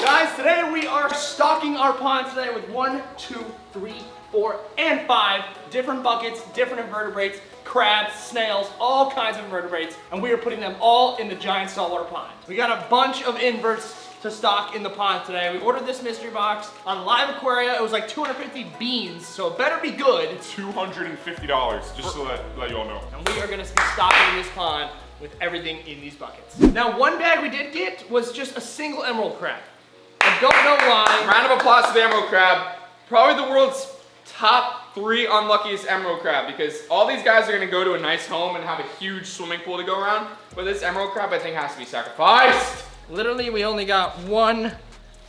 Guys, today we are stocking our pond today with 1, 2, 3, 4, and 5 different buckets, different invertebrates, crabs, snails, all kinds of invertebrates, and we are putting them all in the giant saltwater pond. We got a bunch of inverts to stock in the pond today. We ordered this mystery box on Live Aquaria. It was like 250 beans, so it better be good. $250, just to let you all know. And we are gonna be stocking this pond with everything in these buckets. Now, one bag we did get was just a single emerald crab. I don't know why. Round of applause to the emerald crab. Probably the world's top 3 unluckiest emerald crab, because all these guys are gonna go to a nice home and have a huge swimming pool to go around, but this emerald crab I think has to be sacrificed. Literally, we only got 1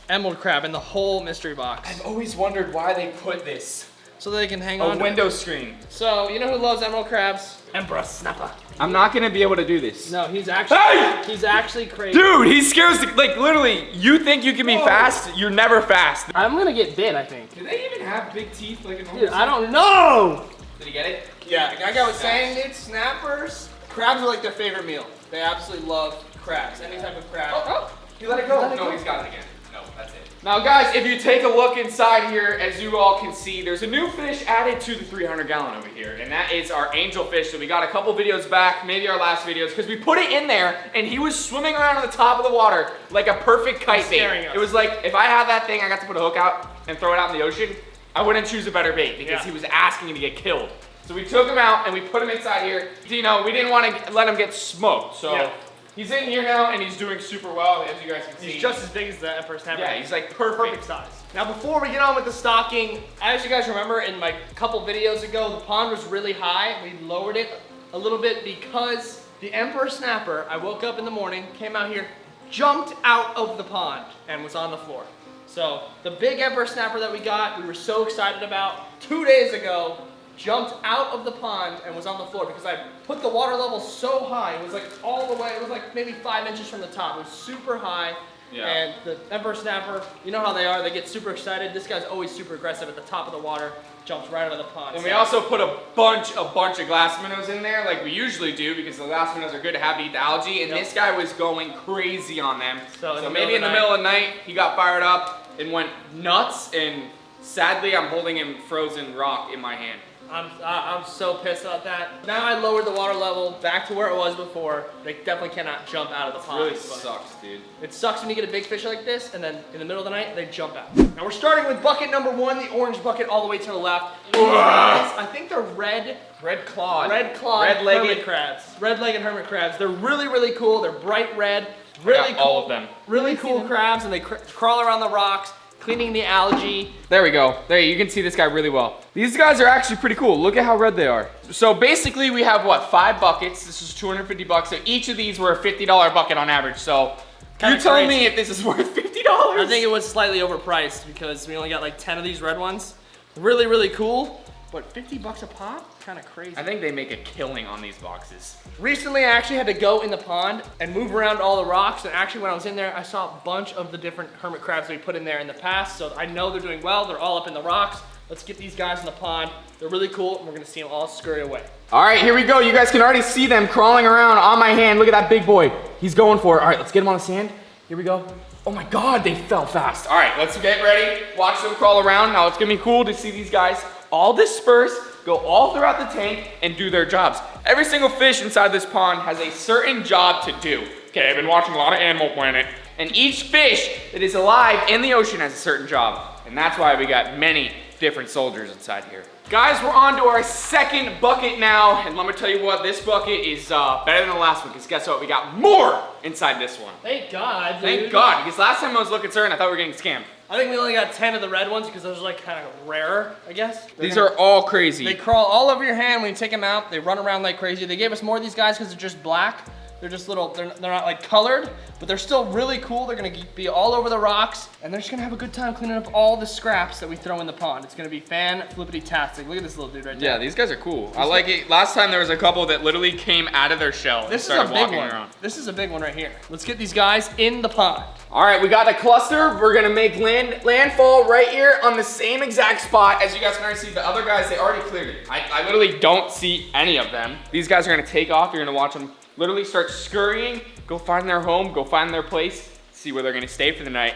emerald crab in the whole mystery box. I've always wondered why they put this. So they can hang on A window screen. So, you know who loves emerald crabs? Emperor Snapper. I'm not gonna be able to do this. No, he's actually he's actually crazy. Dude, he scares the, like literally, you think you can be fast, you're never fast. I'm gonna get bit, I think. Do they even have big teeth like a normal? Dude, I don't know! Did he get it? Yeah, like I was saying, dude, snappers, crabs are like their favorite meal. They absolutely love crabs, any type of crab. He let it go. No, he's got it again. No, that's it. Now guys, if you take a look inside here, as you all can see, there's a new fish added to the 300 gallon over here, and that is our angelfish that we got a couple videos back, maybe our last videos, because we put it in there, and he was swimming around on the top of the water like a perfect kite bait. It was like, if I had that thing, I got to put a hook out and throw it out in the ocean, I wouldn't choose a better bait, because he was asking to get killed. So we took him out, and we put him inside here. You know, we didn't want to let him get smoked, so... He's in here now, and he's doing super well, as you guys can see. He's just as big as the Emperor Snapper. Yeah, he's like perfect size. Now, before we get on with the stocking, as you guys remember, in my couple videos ago, the pond was really high. We lowered it a little bit because the Emperor Snapper, I woke up in the morning, came out here, jumped out of the pond, and was on the floor. So, the big Emperor Snapper that we got, we were so excited about 2 days ago, jumped out of the pond and was on the floor because I put the water level so high. It was like all the way, it was like maybe 5 inches from the top. It was super high. Yeah. And the Emperor Snapper, you know how they are, they get super excited. This guy's always super aggressive at the top of the water, jumps right out of the pond. And we also put a bunch of glass minnows in there like we usually do, because the glass minnows are good to have to eat the algae, and this guy was going crazy on them. So maybe in the middle of the night, he got fired up and went nuts, and sadly I'm holding him frozen rock in my hand. I'm so pissed about that. Now I lowered the water level back to where it was before. They definitely cannot jump out of the pond. It really sucks, dude. It sucks when you get a big fish like this, and then in the middle of the night, they jump out. Now we're starting with bucket number 1, the orange bucket all the way to the left. I think they're red clawed hermit crabs. Red-legged hermit crabs. They're really, really cool. They're bright red. Really cool. All of them. Really cool crabs, and they crawl around the rocks, cleaning the algae. There we go. There, you can see this guy really well. These guys are actually pretty cool. Look at how red they are. So basically we have what, 5 buckets. This is $250. So each of these were a $50 bucket on average. So you tell me if this is worth $50. I think it was slightly overpriced because we only got like 10 of these red ones. Really, really cool. But $50 a pop? Kind of crazy. I think they make a killing on these boxes. Recently, I actually had to go in the pond and move around all the rocks. And actually, when I was in there, I saw a bunch of the different hermit crabs we put in there in the past. So I know they're doing well. They're all up in the rocks. Let's get these guys in the pond. They're really cool, and we're gonna see them all scurry away. All right, here we go. You guys can already see them crawling around on my hand. Look at that big boy. He's going for it. All right, let's get him on the sand. Here we go. Oh my God, they fell fast. All right, let's get ready. Watch them crawl around. Now it's gonna be cool to see these guys all disperse, go all throughout the tank, and do their jobs. Every single fish inside this pond has a certain job to do. Okay, I've been watching a lot of Animal Planet, and each fish that is alive in the ocean has a certain job. And that's why we got many different soldiers inside here. Guys, we're on to our second bucket now, and let me tell you what, this bucket is better than the last one, because guess what? We got more inside this one. Thank God, dude. Thank God, because last time I was a little concerned, I thought we were getting scammed. I think we only got 10 of the red ones because those are like kind of rarer, I guess. These are all crazy. They crawl all over your hand when you take them out. They run around like crazy. They gave us more of these guys because they're just black. They're just little, they're not like colored, but they're still really cool. They're gonna be all over the rocks, and they're just gonna have a good time cleaning up all the scraps that we throw in the pond. It's gonna be fan-flippity-tastic. Look at this little dude right there. Yeah, these guys are cool. I like it. Last time there was a couple that literally came out of their shell and started walking around. This is a big one right here. Let's get these guys in the pond. All right, we got a cluster. We're gonna make landfall right here on the same exact spot. As you guys can already see, the other guys, they already cleared it. I literally don't see any of them. These guys are gonna take off. You're gonna watch them literally start scurrying, go find their home, go find their place. see where they're gonna stay for the night.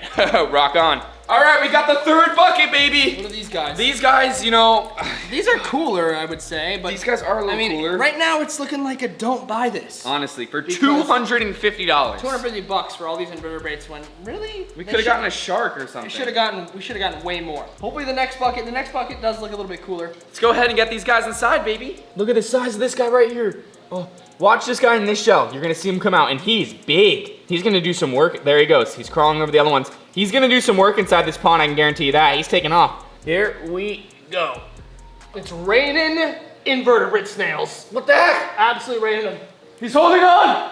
Rock on. All right, we got the third bucket, baby. What are these guys? These guys, you know. These are cooler, I would say, but These guys are a little cooler. Right now it's looking like a don't buy this. Honestly, for Because $250. $250 for all these invertebrates when really We could have gotten a shark or something. we should have gotten way more. Hopefully the next bucket does look a little bit cooler. Let's go ahead and get these guys inside, baby. Look at the size of this guy right here. Oh, watch this guy in this shell. You're gonna see him come out, and he's big. He's gonna do some work. There he goes. He's crawling over the other ones. He's gonna do some work inside this pond, I can guarantee you that. He's taking off. Here we go. It's raining invertebrate snails. What the heck? Absolutely raining them. He's holding on.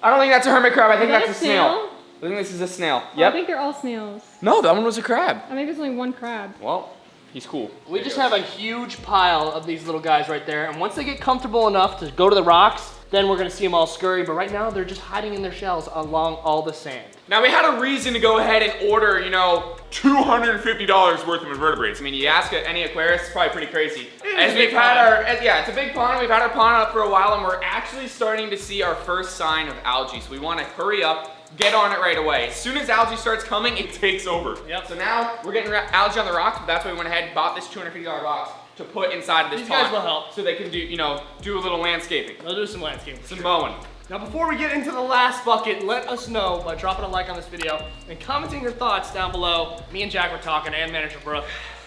I don't think that's a hermit crab. I think that that's a a snail. snail? I think this is a snail. Oh, I Yep. think they're all snails. No, that one was a crab. I think there's only one crab. Well, he's cool. We just have a huge pile of these little guys right there, and once they get comfortable enough to go to the rocks, then we're gonna see them all scurry, but right now they're just hiding in their shells along all the sand. Now we had a reason to go ahead and order, you know, $250 worth of invertebrates. I mean, you ask any aquarist, it's probably pretty crazy. As we've had yeah, it's a big pond. We've had our pond up for a while, and we're actually starting to see our first sign of algae. So we want to hurry up, get on it right away. As soon as algae starts coming, it takes over. Yep. So now we're getting algae on the rocks, but that's why we went ahead and bought this $250 box to put inside of this These pond. guys will help. So they can do, you know, do a little landscaping, They'll do some landscaping. some mowing. Now before we get into the last bucket, let us know by dropping a like on this video and commenting your thoughts down below. Me and Jack were talking, and manager Brooke.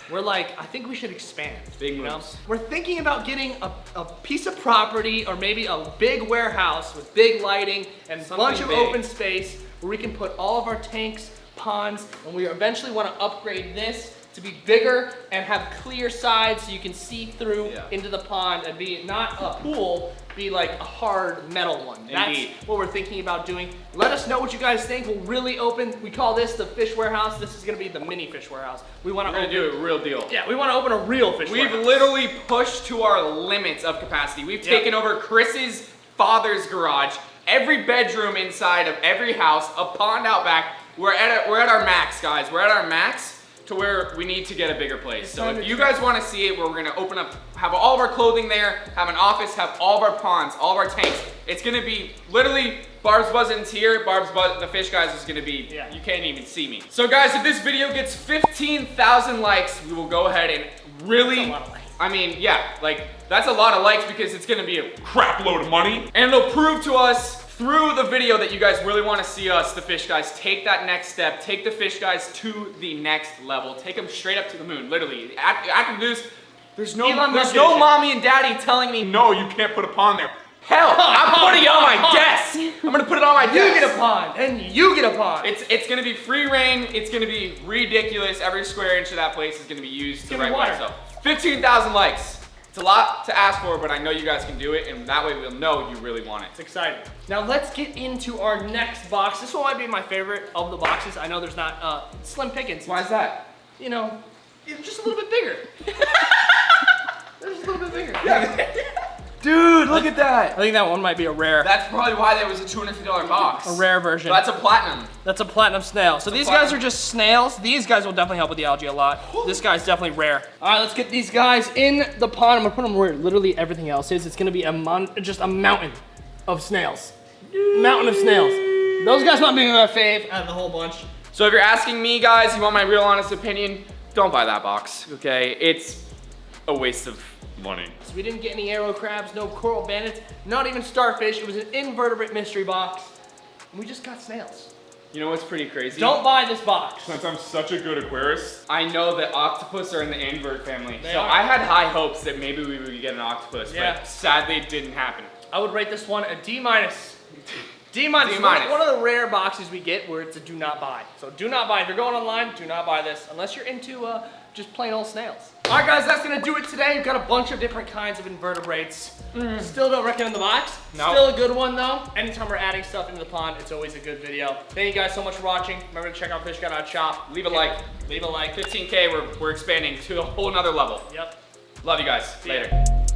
We're like, I think we should expand. Big you know? moves. We're thinking about getting a piece of property or maybe a big warehouse with big lighting and a bunch of big. open space where we can put all of our tanks, ponds, and we eventually want to upgrade this to be bigger and have clear sides so you can see through into the pond and be not a pool, be like a hard metal one. Indeed. That's what we're thinking about doing. Let us know what you guys think. We'll really open, we call this the fish warehouse. This is gonna be the mini fish warehouse. We wanna We're gonna do a real deal. Yeah, we wanna open a real fish We've warehouse. literally pushed to our limits of capacity. We've taken over Chris's father's garage, every bedroom inside of every house, a pond out back. We're at our max, guys. We're at our max to where we need to get a bigger place. So if you guys want to see it, where we're gonna open up, have all of our clothing there, have an office, have all of our ponds, all of our tanks. It's gonna be literally Barbs Buzzin's here. The fish guys is gonna be, you can't even see me. So guys, if this video gets 15,000 likes, we will go ahead and really, I mean, yeah, like that's a lot of likes because it's gonna be a crap load of money. And it'll prove to us through the video that you guys really want to see us, the fish guys, take that next step, take the fish guys to the next level, take them straight up to the moon, literally. After this, there's no mommy and daddy telling me, no, you can't put a pond there. Hell, I'm putting it on my desk. I'm gonna put it on my desk. You get a pond, and you get a pond. It's gonna be free reign. It's gonna be ridiculous. Every square inch of that place is gonna be used the right way. So 15,000 likes. It's a lot to ask for, but I know you guys can do it, and that way we'll know you really want it. It's exciting. Now let's get into our next box. This one might be my favorite of the boxes. I know there's not slim pickings. Why is that? You know, it's just a little bit bigger. It's just a little bit bigger. Yeah. Dude, look at that. I think that one might be a rare. That's probably why there was a $250 box. A rare version. So that's a platinum. That's a platinum snail. So these guys are just snails. These guys will definitely help with the algae a lot. This guy's definitely rare. All right, let's get these guys in the pond. I'm gonna put them where literally everything else is. It's gonna be just a mountain of snails. Mountain of snails. Those guys might be my fave out of the whole bunch. So if you're asking me, guys, you want my real honest opinion, don't buy that box, okay? It's a waste of money. So we didn't get any arrow crabs, no coral bandits, not even starfish. It was an invertebrate mystery box. And we just got snails. You know what's pretty crazy? Don't buy this box. Since I'm such a good aquarist, I know that octopus are in the invert family. They So are. I had high hopes that maybe we would get an octopus, Yeah. but sadly it didn't happen. I would rate this one a D minus. D minus. D minus. One of the rare boxes we get where it's a do not buy. So do not buy. If you're going online, do not buy this unless you're into just plain old snails. All right, guys, that's gonna do it today. We've got a bunch of different kinds of invertebrates. Still don't recommend the box. No. Still a good one though. Anytime we're adding stuff into the pond, it's always a good video. Thank you guys so much for watching. Remember to check out fishguy.shop. Leave a like. Leave a like. 15K, we're expanding to a whole nother level. Yep. Love you guys. See ya. Later.